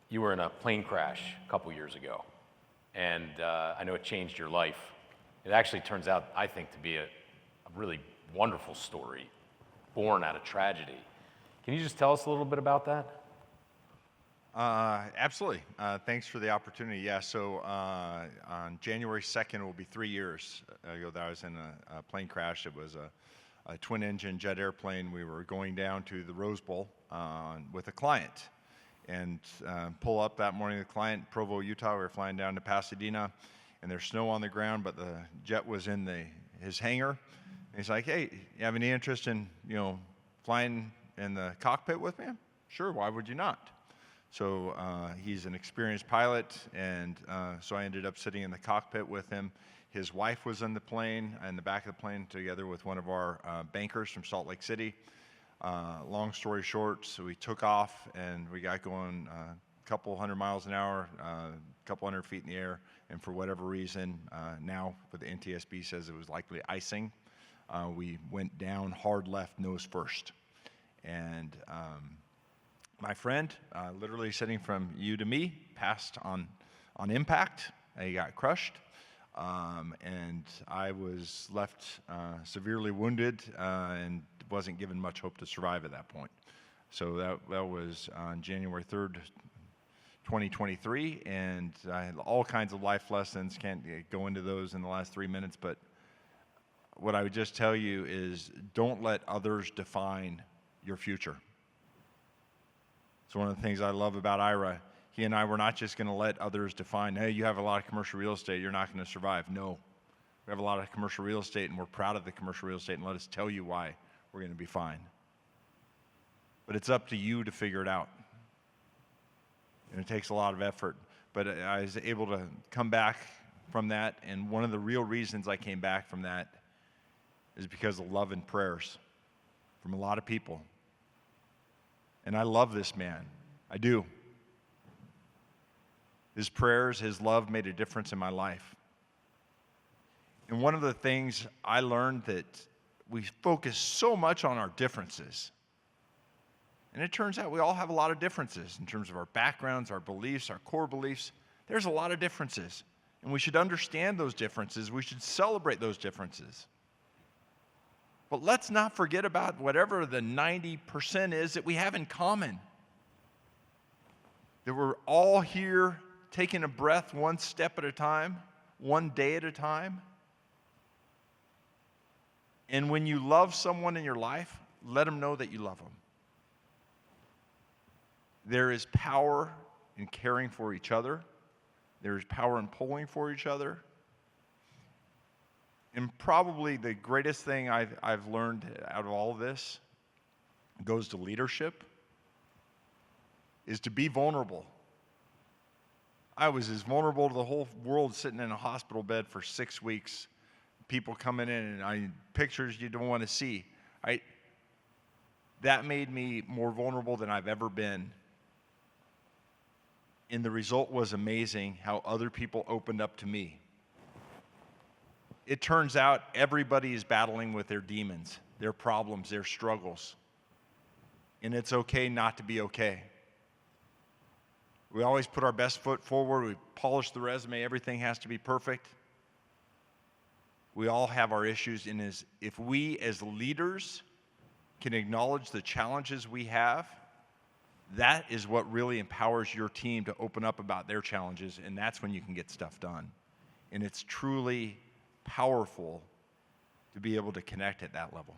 You were in a plane crash a couple years ago, and I know it changed your life. It actually turns out, I think, to be a really wonderful story, born out of tragedy. Can you just tell us a little bit about that? Absolutely. Thanks for the opportunity. Yeah, so on January 2nd, it will be 3 years ago that I was in a plane crash. It was a twin-engine jet airplane. We were going down to the Rose Bowl with a client. And pull up that morning, the client, Provo, Utah. We were flying down to Pasadena, and there's snow on the ground, but the jet was in his hangar. And he's like, "Hey, you have any interest in flying in the cockpit with me?" "Sure, why would you not?" So he's an experienced pilot, and so I ended up sitting in the cockpit with him. His wife was in the plane, in the back of the plane, together with one of our bankers from Salt Lake City. Long story short, so we took off and we got going a couple hundred miles an hour, a couple hundred feet in the air, and for whatever reason, now what the NTSB says it was likely icing, we went down hard left, nose first. And my friend, literally sitting from you to me, passed on impact. He got crushed. And I was left severely wounded and wasn't given much hope to survive at that point. So that was on January 3rd, 2023, and I had all kinds of life lessons. Can't go into those in the last 3 minutes, but what I would just tell you is don't let others define your future. So one of the things I love about Ira, he and I were not just going to let others define, hey, you have a lot of commercial real estate, you're not going to survive. No, we have a lot of commercial real estate, and we're proud of the commercial real estate, and let us tell you why we're going to be fine. But it's up to you to figure it out. And it takes a lot of effort. But I was able to come back from that, and one of the real reasons I came back from that is because of love and prayers from a lot of people. And I love this man. I do. His prayers, his love made a difference in my life. And one of the things I learned that we focus so much on our differences. And it turns out we all have a lot of differences in terms of our backgrounds, our beliefs, our core beliefs. There's a lot of differences. And we should understand those differences. We should celebrate those differences. But let's not forget about whatever the 90% is that we have in common. That we're all here taking a breath one step at a time, one day at a time. And when you love someone in your life, let them know that you love them. There is power in caring for each other. There is power in pulling for each other. And probably the greatest thing I've learned out of all of this goes to leadership, is to be vulnerable. I was as vulnerable to the whole world sitting in a hospital bed for 6 weeks. People coming in and pictures you don't want to see. That made me more vulnerable than I've ever been. And the result was amazing how other people opened up to me. It turns out everybody is battling with their demons, their problems, their struggles. And it's okay not to be okay. We always put our best foot forward. We polish the resume. Everything has to be perfect. We all have our issues. And if we as leaders can acknowledge the challenges we have, that is what really empowers your team to open up about their challenges. And that's when you can get stuff done. And it's truly powerful to be able to connect at that level.